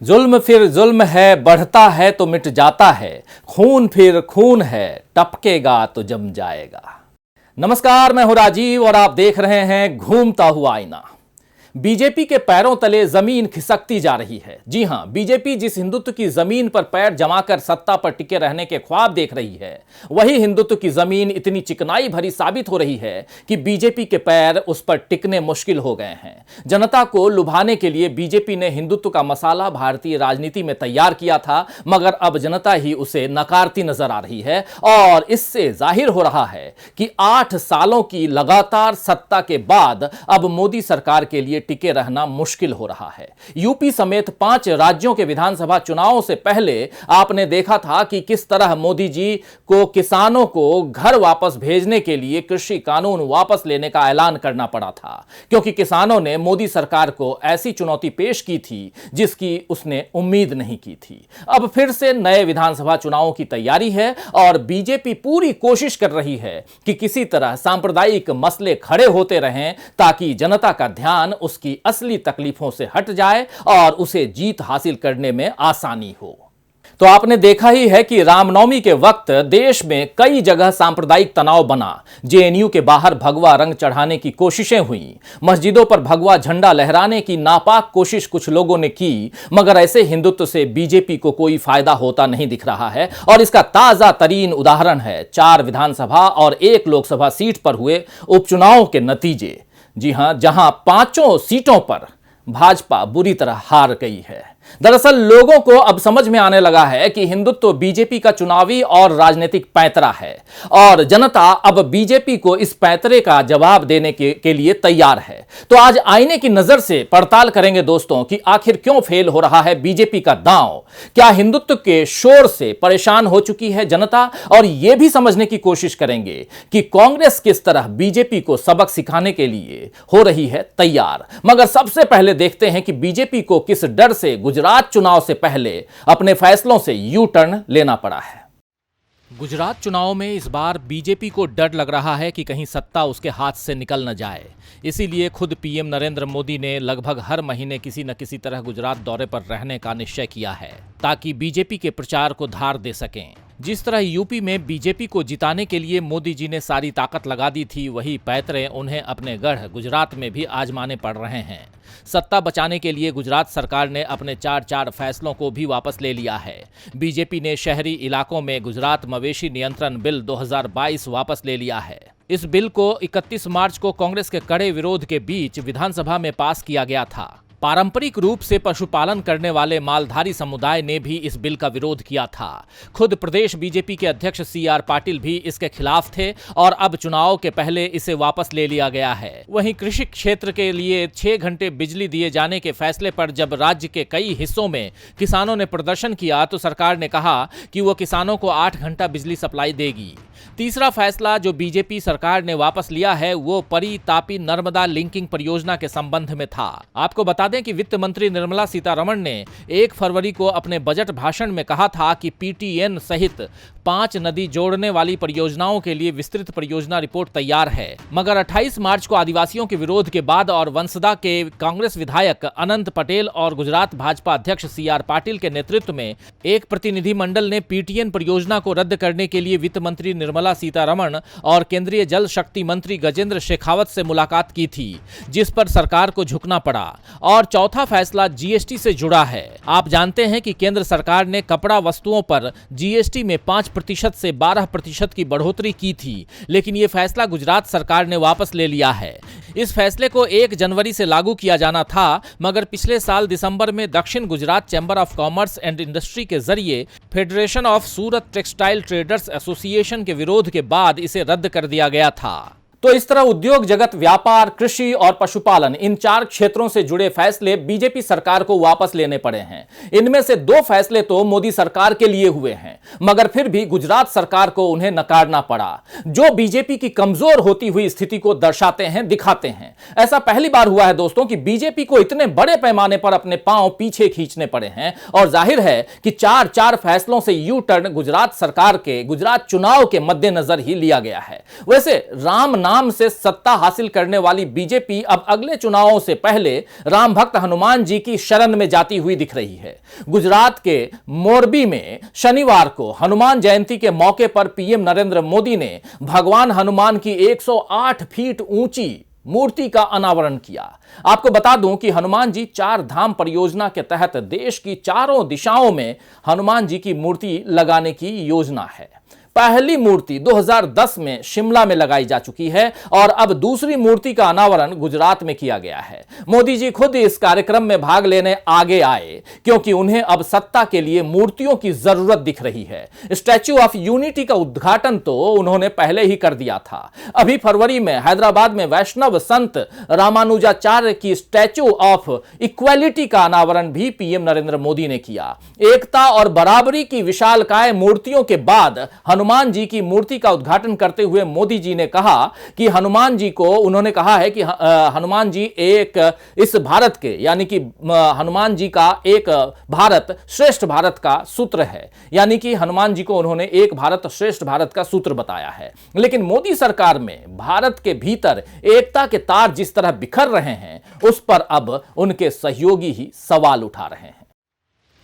जुल्म फिर जुल्म है, बढ़ता है तो मिट जाता है, खून फिर खून है, टपकेगा तो जम जाएगा। नमस्कार, मैं हूं राजीव और आप देख रहे हैं घूमता हुआ आईना। बीजेपी के पैरों तले जमीन खिसकती जा रही है। जी हां, बीजेपी जिस हिंदुत्व की जमीन पर पैर जमाकर सत्ता पर टिके रहने के ख्वाब देख रही है, वही हिंदुत्व की जमीन इतनी चिकनाई भरी साबित हो रही है कि बीजेपी के पैर उस पर टिकने मुश्किल हो गए हैं। जनता को लुभाने के लिए बीजेपी ने हिंदुत्व का मसाला भारतीय राजनीति में तैयार किया था, मगर अब जनता ही उसे नकारती नजर आ रही है और इससे जाहिर हो रहा है कि 8 सालों की लगातार सत्ता के बाद अब मोदी सरकार के लिए टिके रहना मुश्किल हो रहा है। यूपी समेत 5 राज्यों के विधानसभा चुनावों से पहले आपने देखा था कि किस तरह मोदी जी को किसानों को घर वापस भेजने के लिए कृषि कानून वापस लेने का ऐलान करना पड़ा था, क्योंकि किसानों ने मोदी सरकार को ऐसी चुनौती पेश की थी जिसकी उसने उम्मीद नहीं की थी। अब फिर से नए विधानसभा चुनावों की तैयारी है और बीजेपी पूरी कोशिश कर रही है कि किसी तरह सांप्रदायिक मसले खड़े होते रहें ताकि जनता का ध्यान उसकी असली तकलीफों से हट जाए और उसे जीत हासिल करने में आसानी हो। तो आपने देखा ही है कि रामनवमी के वक्त देश में कई जगह सांप्रदायिक तनाव बना। जेएनयू के बाहर भगवा रंग चढ़ाने की कोशिशें हुई, मस्जिदों पर भगवा झंडा लहराने की नापाक कोशिश कुछ लोगों ने की, मगर ऐसे हिंदुत्व से बीजेपी को कोई फायदा होता नहीं दिख रहा है। और इसका ताजा तरीन उदाहरण है 4 विधानसभा और 1 लोकसभा सीट पर हुए उपचुनाव के नतीजे। जी हां, जहां 5 सीटों पर भाजपा बुरी तरह हार गई है। दरअसल लोगों को अब समझ में आने लगा है कि हिंदुत्व बीजेपी का चुनावी और राजनीतिक पैंतरा है और जनता अब बीजेपी को इस पैंतरे का जवाब देने के लिए तैयार है। तो आज आईने की नजर से पड़ताल करेंगे दोस्तों कि आखिर क्यों फेल हो रहा है बीजेपी का दांव। क्या हिंदुत्व के शोर से परेशान हो चुकी है जनता, और यह भी समझने की कोशिश करेंगे कि कांग्रेस किस तरह बीजेपी को सबक सिखाने के लिए हो रही है तैयार। मगर सबसे पहले देखते हैं कि बीजेपी को किस डर से गुजरात चुनाव से पहले अपने फैसलों से यू टर्न लेना पड़ा है। गुजरात चुनाव में इस बार बीजेपी को डर लग रहा है कि कहीं सत्ता उसके हाथ से निकल न जाए। इसीलिए खुद पीएम नरेंद्र मोदी ने लगभग हर महीने किसी न किसी तरह गुजरात दौरे पर रहने का निश्चय किया है ताकि बीजेपी के प्रचार को धार दे सकें। जिस तरह यूपी में बीजेपी को जिताने के लिए मोदी जी ने सारी ताकत लगा दी थी, वही पैंतरे उन्हें अपने गढ़ गुजरात में भी आजमाने पड़ रहे हैं। सत्ता बचाने के लिए गुजरात सरकार ने अपने 4 फैसलों को भी वापस ले लिया है। बीजेपी ने शहरी इलाकों में गुजरात मवेशी नियंत्रण बिल 2022 वापस ले लिया है। इस बिल को 31 मार्च को कांग्रेस के कड़े विरोध के बीच विधानसभा में पास किया गया था। पारंपरिक रूप से पशुपालन करने वाले मालधारी समुदाय ने भी इस बिल का विरोध किया था। खुद प्रदेश बीजेपी के अध्यक्ष CR पाटिल भी इसके खिलाफ थे और अब चुनाव के पहले इसे वापस ले लिया गया है। वहीं कृषि क्षेत्र के लिए 6 घंटे बिजली दिए जाने के फैसले पर जब राज्य के कई हिस्सों में किसानों ने प्रदर्शन किया तो सरकार ने कहा कि वो किसानों को 8 घंटा बिजली सप्लाई देगी। तीसरा फैसला जो बीजेपी सरकार ने वापस लिया है वो परी तापी नर्मदा लिंकिंग परियोजना के संबंध में था। आपको बता दें कि वित्त मंत्री निर्मला सीतारमण ने 1 फरवरी को अपने बजट भाषण में कहा था कि PTN सहित 5 नदी जोड़ने वाली परियोजनाओं के लिए विस्तृत परियोजना रिपोर्ट तैयार है। मगर 28 मार्च को आदिवासियों के विरोध के बाद और वंसदा के कांग्रेस विधायक अनंत पटेल और गुजरात भाजपा अध्यक्ष CR पाटिल के नेतृत्व में एक प्रतिनिधिमंडल ने PTN परियोजना को रद्द करने के लिए वित्त मंत्री निर्मला सीतारमण और केंद्रीय जल शक्ति मंत्री गजेंद्र शेखावत से मुलाकात की थी, जिस पर सरकार को झुकना पड़ा। और चौथा फैसला GST से जुड़ा है। आप जानते हैं कि केंद्र सरकार ने कपड़ा वस्तुओं पर GST में 5% से 12% की बढ़ोतरी की थी, लेकिन यह फैसला गुजरात सरकार ने वापस ले लिया है। इस फैसले को 1 जनवरी से लागू किया जाना था, मगर पिछले साल दिसंबर में दक्षिण Gujarat chamber of commerce and industry के जरिए federation of Surat textile traders association के विरोध के बाद इसे रद्द कर दिया गया था। तो इस तरह उद्योग जगत, व्यापार, कृषि और पशुपालन, इन 4 क्षेत्रों से जुड़े फैसले बीजेपी सरकार को वापस लेने पड़े हैं। इनमें से 2 फैसले तो मोदी सरकार के लिए हुए हैं, मगर फिर भी गुजरात सरकार को उन्हें नकारना पड़ा, जो बीजेपी की कमजोर होती हुई स्थिति को दर्शाते हैं, दिखाते हैं। ऐसा पहली बार हुआ है दोस्तों कि बीजेपी को इतने बड़े पैमाने पर अपने पांव पीछे खींचने पड़े हैं और जाहिर है कि 4 फैसलों से यू टर्न गुजरात सरकार के गुजरात चुनाव के मद्देनजर ही लिया गया है। वैसे राम नाम राम से सत्ता हासिल करने वाली बीजेपी अब अगले चुनावों से पहले राम भक्त हनुमान जी की शरण में जाती हुई दिख रही है। गुजरात के मोरबी में शनिवार को हनुमान जयंती के मौके पर पीएम नरेंद्र मोदी ने भगवान हनुमान की 108 फीट ऊंची मूर्ति का अनावरण किया। आपको बता दूं कि हनुमान जी 4 धाम परियोजना के तहत देश की चारों दिशाओं में हनुमान जी की मूर्ति लगाने की योजना है। पहली मूर्ति 2010 में शिमला में लगाई जा चुकी है और अब दूसरी मूर्ति का अनावरण गुजरात में किया गया है। मोदी जी खुद इस कार्यक्रम में भाग लेने आगे आए क्योंकि उन्हें अब सत्ता के लिए मूर्तियों की जरूरत दिख रही है। स्टैच्यू ऑफ यूनिटी का उद्घाटन तो उन्होंने पहले ही कर दिया था। अभी फरवरी में हैदराबाद में वैष्णव संत रामानुजाचार्य की स्टैच्यू ऑफ इक्वालिटी का अनावरण भी पीएम नरेंद्र मोदी ने किया। एकता और बराबरी की विशालकाय मूर्तियों के बाद हनुमान जी की मूर्ति का उद्घाटन करते हुए मोदी जी ने कहा कि हनुमान जी को उन्होंने कहा है कि हनुमान जी एक इस भारत के यानी कि हनुमान जी का एक भारत श्रेष्ठ भारत का सूत्र है। यानी कि हनुमान जी को उन्होंने एक भारत श्रेष्ठ भारत का सूत्र बताया है। लेकिन मोदी सरकार में भारत के भीतर एकता के तार जिस तरह बिखर रहे हैं उस पर अब उनके सहयोगी ही सवाल उठा रहे हैं।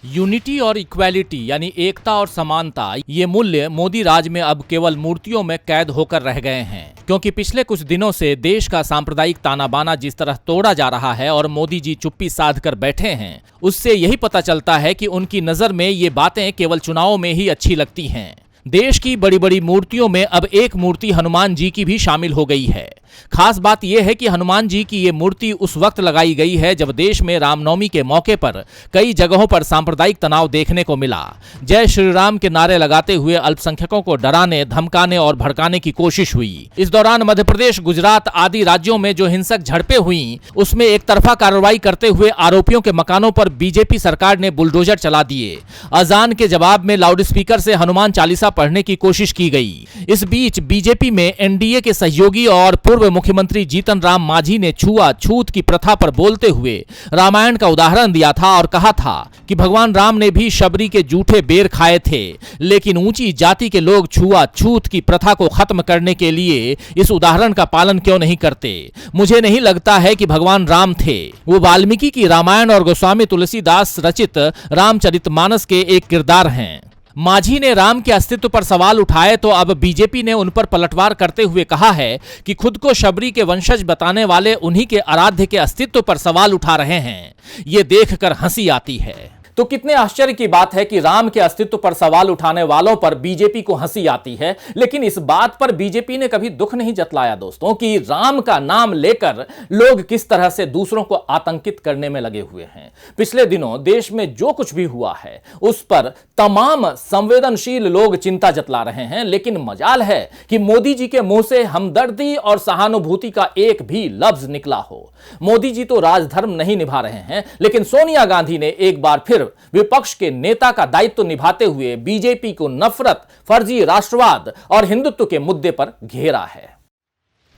यूनिटी और इक्वालिटी यानी एकता और समानता, ये मूल्य मोदी राज में अब केवल मूर्तियों में कैद होकर रह गए हैं, क्योंकि पिछले कुछ दिनों से देश का सांप्रदायिक ताना बाना जिस तरह तोड़ा जा रहा है और मोदी जी चुप्पी साध कर बैठे हैं, उससे यही पता चलता है कि उनकी नजर में ये बातें केवल चुनाव में ही अच्छी लगती हैं। देश की बड़ी बड़ी मूर्तियों में अब एक मूर्ति हनुमान जी की भी शामिल हो गई है। खास बात यह है कि हनुमान जी की ये मूर्ति उस वक्त लगाई गई है जब देश में रामनवमी के मौके पर कई जगहों पर सांप्रदायिक तनाव देखने को मिला। जय श्री राम के नारे लगाते हुए अल्पसंख्यकों को डराने, धमकाने और भड़काने की कोशिश हुई। इस दौरान मध्य प्रदेश, गुजरात आदि राज्यों में जो हिंसक झड़पें हुई उसमें एक तरफा कार्रवाई करते हुए आरोपियों के मकानों पर बीजेपी सरकार ने बुलडोजर चला दिए। अजान के जवाब में लाउडस्पीकर से हनुमान चालीसा पढ़ने की कोशिश की गई। इस बीच बीजेपी में एनडीए के सहयोगी और पूर्व मुख्यमंत्री जीतन राम मांझी ने छुआछूत की प्रथा पर बोलते हुए रामायण का उदाहरण दिया था और कहा था कि भगवान राम ने भी शबरी के जूठे बेर खाए थे, लेकिन ऊंची जाति के लोग छुआछूत की प्रथा को खत्म करने के लिए इस उदाहरण का पालन क्यों नहीं करते। मुझे नहीं लगता है कि भगवान राम थे, वो वाल्मीकि की रामायण और गोस्वामी तुलसीदास रचित रामचरितमानस के एक किरदार हैं। मांझी ने राम के अस्तित्व पर सवाल उठाए तो अब बीजेपी ने उन पर पलटवार करते हुए कहा है कि खुद को शबरी के वंशज बताने वाले उन्हीं के आराध्य के अस्तित्व पर सवाल उठा रहे हैं। ये देखकर हंसी आती है। तो कितने आश्चर्य की बात है कि राम के अस्तित्व पर सवाल उठाने वालों पर बीजेपी को हंसी आती है, लेकिन इस बात पर बीजेपी ने कभी दुख नहीं जतलाया दोस्तों कि राम का नाम लेकर लोग किस तरह से दूसरों को आतंकित करने में लगे हुए हैं। पिछले दिनों देश में जो कुछ भी हुआ है उस पर तमाम संवेदनशील लोग चिंता जतला रहे हैं, लेकिन मजाल है कि मोदी जी के मुंह से हमदर्दी और सहानुभूति का एक भी लफ्ज निकला हो। मोदी जी तो राजधर्म नहीं निभा रहे हैं, लेकिन सोनिया गांधी ने एक बार फिर विपक्ष के नेता का दायित्व निभाते हुए बीजेपी को नफरत, फर्जी राष्ट्रवाद और हिंदुत्व के मुद्दे पर घेरा है।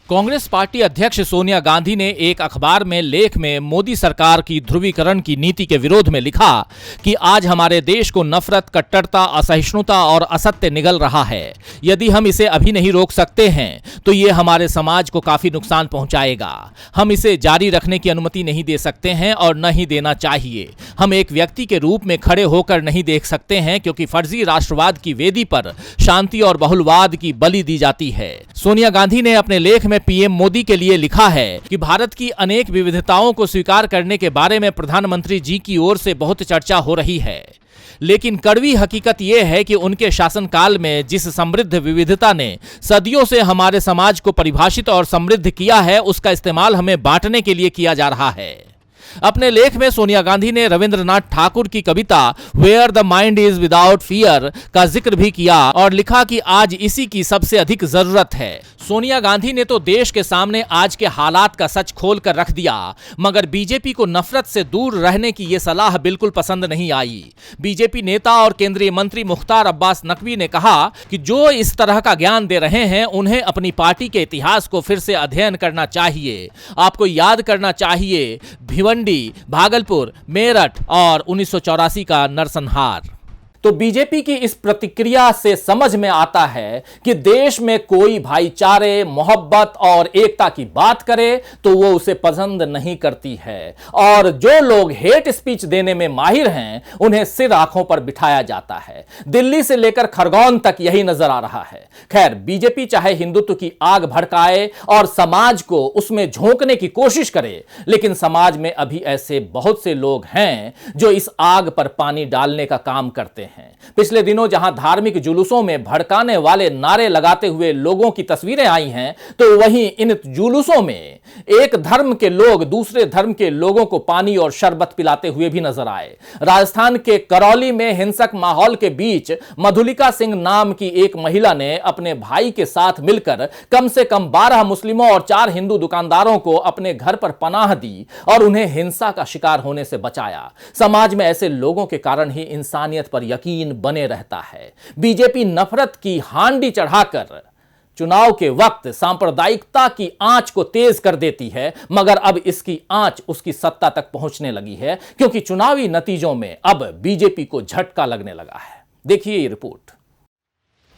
कांग्रेस पार्टी अध्यक्ष सोनिया गांधी ने एक अखबार में लेख में मोदी सरकार की ध्रुवीकरण की नीति के विरोध में लिखा कि आज हमारे देश को नफरत, कट्टरता, असहिष्णुता और असत्य निगल रहा है। यदि हम इसे अभी नहीं रोक सकते हैं तो ये हमारे समाज को काफी नुकसान पहुंचाएगा। हम इसे जारी रखने की अनुमति नहीं दे सकते हैं और न ही देना चाहिए। हम एक व्यक्ति के रूप में खड़े होकर नहीं देख सकते हैं क्योंकि फर्जी राष्ट्रवाद की वेदी पर शांति और बहुलवाद की बलि दी जाती है। सोनिया गांधी ने अपने लेख में पीएम मोदी के लिए लिखा है कि भारत की अनेक विविधताओं को स्वीकार करने के बारे में प्रधानमंत्री जी की ओर से बहुत चर्चा हो रही है, लेकिन कड़वी हकीकत यह है कि उनके शासनकाल में जिस समृद्ध विविधता ने सदियों से हमारे समाज को परिभाषित और समृद्ध किया है उसका इस्तेमाल हमें बांटने के लिए किया जा रहा है। अपने लेख में सोनिया गांधी ने रविंद्रनाथ ठाकुर की कविता where the mind is without fear का जिक्र भी किया और लिखा कि आज इसी की सबसे अधिक जरूरत है। सोनिया गांधी ने तो देश के सामने आज के हालात का सच खोल कर रख दिया, मगर बीजेपी को नफरत से दूर रहने की यह सलाह बिल्कुल पसंद नहीं आई। बीजेपी नेता और केंद्रीय मंत्री मुख्तार अब्बास नकवी ने कहा कि जो इस तरह का ज्ञान दे रहे हैं उन्हें अपनी पार्टी के इतिहास को फिर से अध्ययन करना चाहिए। आपको याद करना चाहिए भिवंडी, भागलपुर, मेरठ और 1984 का नरसंहार। तो बीजेपी की इस प्रतिक्रिया से समझ में आता है कि देश में कोई भाईचारे, मोहब्बत और एकता की बात करे तो वो उसे पसंद नहीं करती है, और जो लोग हेट स्पीच देने में माहिर हैं उन्हें सिर आंखों पर बिठाया जाता है। दिल्ली से लेकर खरगोन तक यही नजर आ रहा है। खैर, बीजेपी चाहे हिंदुत्व की आग भड़काए और समाज को उसमें झोंकने की कोशिश करे, लेकिन समाज में अभी ऐसे बहुत से लोग हैं जो इस आग पर पानी डालने का काम करते हैं। पिछले दिनों जहां धार्मिक जुलूसों में भड़काने वाले नारे लगाते हुए लोगों की तस्वीरें आई हैं, तो वहीं इन जुलूसों में एक धर्म के लोग दूसरे धर्म के लोगों को पानी और शरबत पिलाते हुए भी नजर आए। राजस्थान के करौली में हिंसक माहौल के बीच मधुलिका सिंह नाम की एक महिला ने अपने भाई के साथ मिलकर कम से कम 12 मुस्लिमों और 4 हिंदू दुकानदारों को अपने घर पर पनाह दी और उन्हें हिंसा का शिकार होने से बचाया। समाज में ऐसे लोगों के कारण ही इंसानियत पर यकीन बने रहता है। बीजेपी नफरत की हांडी चढ़ाकर चुनाव के वक्त सांप्रदायिकता की आंच को तेज कर देती है, मगर अब इसकी आंच उसकी सत्ता तक पहुंचने लगी है, क्योंकि चुनावी नतीजों में अब बीजेपी को झटका लगने लगा है। देखिए ये रिपोर्ट।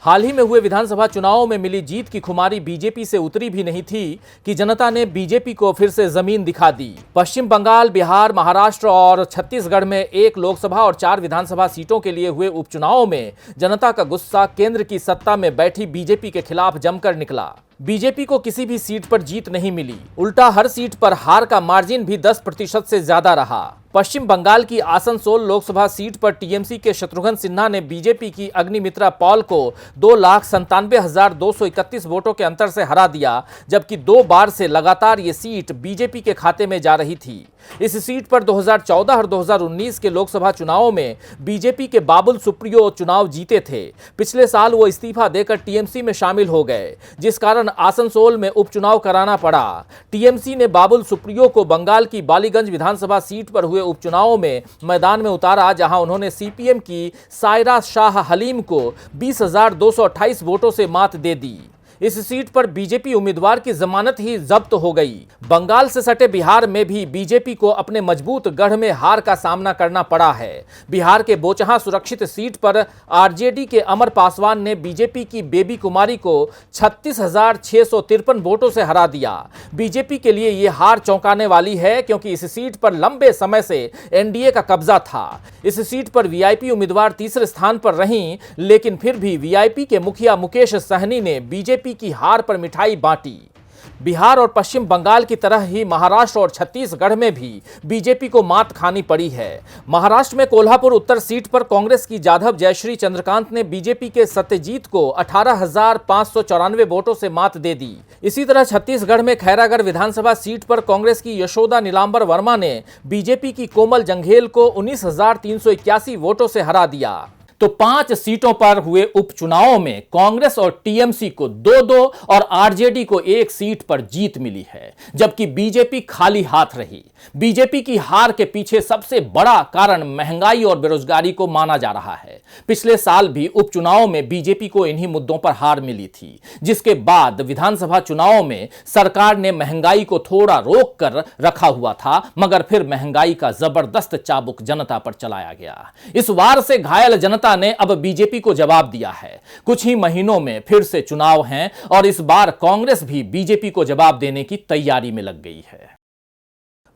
हाल ही में हुए विधानसभा चुनावों में मिली जीत की खुमारी बीजेपी से उतरी भी नहीं थी कि जनता ने बीजेपी को फिर से जमीन दिखा दी। पश्चिम बंगाल, बिहार, महाराष्ट्र और छत्तीसगढ़ में 1 लोकसभा और 4 विधानसभा सीटों के लिए हुए उपचुनावों में जनता का गुस्सा केंद्र की सत्ता में बैठी बीजेपी के खिलाफ जमकर निकला। बीजेपी को किसी भी सीट पर जीत नहीं मिली, उल्टा हर सीट पर हार का मार्जिन भी 10% से ज्यादा रहा। पश्चिम बंगाल की आसनसोल लोकसभा सीट पर टीएमसी के शत्रुघ्न सिन्हा ने बीजेपी की अग्निमित्रा पॉल को 2,97,231 वोटों के अंतर से हरा दिया, जबकि 2 बार से लगातार ये सीट बीजेपी के खाते में जा रही थी। इस सीट पर 2014 और 2019 के लोकसभा चुनावों में बीजेपी के बाबुल सुप्रियो चुनाव जीते थे। पिछले साल वो इस्तीफा देकर टीएमसी में शामिल हो गए, जिस कारण आसनसोल में उपचुनाव कराना पड़ा। टीएमसी ने बाबुल सुप्रियो को बंगाल की बालीगंज विधानसभा सीट पर हुए उपचुनावों में मैदान में उतारा, जहां उन्होंने सीपीएम की सायरा शाह हलीम को 20,228 वोटों से मात दे दी। इस सीट पर बीजेपी उम्मीदवार की जमानत ही जब्त हो गई। बंगाल से सटे बिहार में भी बीजेपी को अपने मजबूत गढ़ में हार का सामना करना पड़ा है। बिहार के बोचहां सुरक्षित सीट पर आरजेडी के अमर पासवान ने बीजेपी की बेबी कुमारी को 36,653 वोटों से हरा दिया। बीजेपी के लिए यह हार चौंकाने वाली है, क्योंकि इस सीट पर लंबे समय से एनडीए का कब्जा था। इस सीट पर वीआईपी उम्मीदवार तीसरे स्थान पर रहीं, लेकिन फिर भी वीआईपी के मुखिया मुकेश सहनी ने बीजेपी की हार पर मिठाई बांटी। बिहार और पश्चिम बंगाल की तरह ही महाराष्ट्र और छत्तीसगढ़ में भी बीजेपी को मात खानी पड़ी है। महाराष्ट्र में कोल्हापुर उत्तर सीट पर कांग्रेस की जाधव जयश्री चंद्रकांत ने बीजेपी के सत्यजीत को 18,594 वोटों से मात दे दी। इसी तरह छत्तीसगढ़ में खैरागढ़ विधानसभा सीट पर कांग्रेस की यशोदा नीलांबर वर्मा ने बीजेपी की कोमल जंघेल को 19,381 वोटों से हरा दिया। तो 5 सीटों पर हुए उपचुनावों में कांग्रेस और टीएमसी को 2-2 और आरजेडी को 1 सीट पर जीत मिली है, जबकि बीजेपी खाली हाथ रही। बीजेपी की हार के पीछे सबसे बड़ा कारण महंगाई और बेरोजगारी को माना जा रहा है। पिछले साल भी उपचुनावों में बीजेपी को इन्हीं मुद्दों पर हार मिली थी, जिसके बाद विधानसभा चुनावों में सरकार ने महंगाई को थोड़ा रोक कर रखा हुआ था, मगर फिर महंगाई का जबरदस्त चाबुक जनता पर चलाया गया। इस वार से घायल जनता ने अब बीजेपी को जवाब दिया है। कुछ ही महीनों में फिर से चुनाव हैं और इस बार कांग्रेस भी बीजेपी को जवाब देने की तैयारी में लग गई है।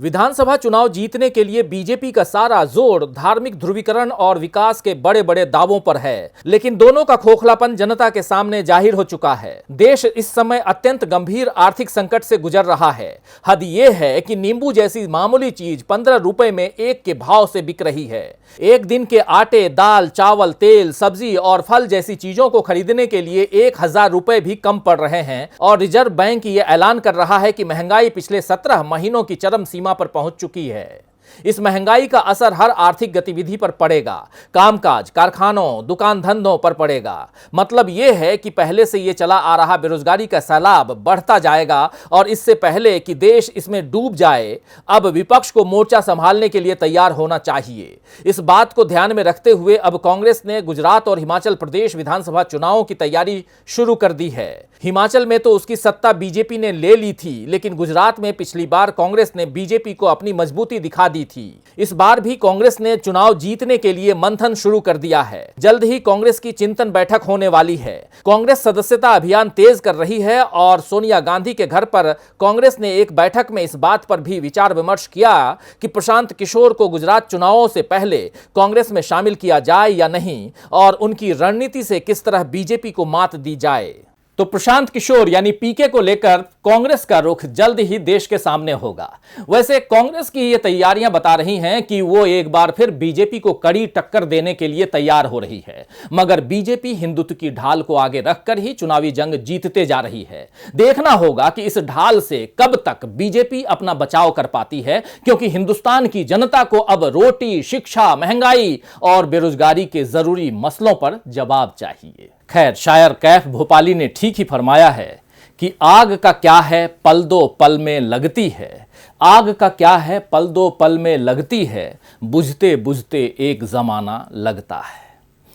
विधानसभा चुनाव जीतने के लिए बीजेपी का सारा जोर धार्मिक ध्रुवीकरण और विकास के बड़े बड़े दावों पर है, लेकिन दोनों का खोखलापन जनता के सामने जाहिर हो चुका है। देश इस समय अत्यंत गंभीर आर्थिक संकट से गुजर रहा है। हद यह है कि नींबू जैसी मामूली चीज 15 रुपए में 1 के भाव से बिक रही है। एक दिन के आटे, दाल, चावल, तेल, सब्जी और फल जैसी चीजों को खरीदने के लिए 1,000 रुपए भी कम पड़ रहे हैं, और रिजर्व बैंक ये ऐलान कर रहा है कि महंगाई पिछले 17 महीनों की चरम सीमा पर पहुंच चुकी है। इस महंगाई का असर हर आर्थिक गतिविधि पर पड़ेगा, कामकाज, कारखानों, दुकान धंधों पर पड़ेगा। मतलब यह है कि पहले से यह चला आ रहा बेरोजगारी का सैलाब बढ़ता जाएगा, और इससे पहले कि देश इसमें डूब जाए, अब विपक्ष को मोर्चा संभालने के लिए तैयार होना चाहिए। इस बात को ध्यान में रखते हुए अब कांग्रेस ने गुजरात और हिमाचल प्रदेश विधानसभा चुनावों की तैयारी शुरू कर दी है। हिमाचल में तो उसकी सत्ता बीजेपी ने ले ली थी, लेकिन गुजरात में पिछली बार कांग्रेस ने बीजेपी को अपनी मजबूती दिखा दी दी थी। इस बार भी कांग्रेस ने चुनाव जीतने के लिए मंथन शुरू कर दिया है। जल्द ही कांग्रेस की चिंतन बैठक होने वाली है। कांग्रेस सदस्यता अभियान तेज कर रही है और सोनिया गांधी के घर पर कांग्रेस ने एक बैठक में इस बात पर भी विचार विमर्श किया कि प्रशांत किशोर को गुजरात चुनावों से पहले कांग्रेस में शामिल किया जाए या नहीं और उनकी रणनीति से किस तरह बीजेपी को मात दी जाए। तो प्रशांत किशोर यानी पीके को लेकर कांग्रेस का रुख जल्द ही देश के सामने होगा। वैसे कांग्रेस की ये तैयारियां बता रही हैं कि वो एक बार फिर बीजेपी को कड़ी टक्कर देने के लिए तैयार हो रही है, मगर बीजेपी हिंदुत्व की ढाल को आगे रखकर ही चुनावी जंग जीतते जा रही है। देखना होगा कि इस ढाल से कब तक बीजेपी अपना बचाव कर पाती है, क्योंकि हिंदुस्तान की जनता को अब रोटी, शिक्षा, महंगाई और बेरोजगारी के जरूरी मसलों पर जवाब चाहिए। खैर, शायर कैफ भोपाली ने ठीक ही फरमाया है कि आग का क्या है पल दो पल में लगती है, आग का क्या है पल दो पल में लगती है, बुझते बुझते एक जमाना लगता है।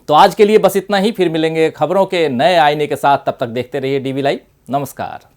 तो आज के लिए बस इतना ही, फिर मिलेंगे खबरों के नए आईने के साथ। तब तक देखते रहिए डीवी लाइव। नमस्कार।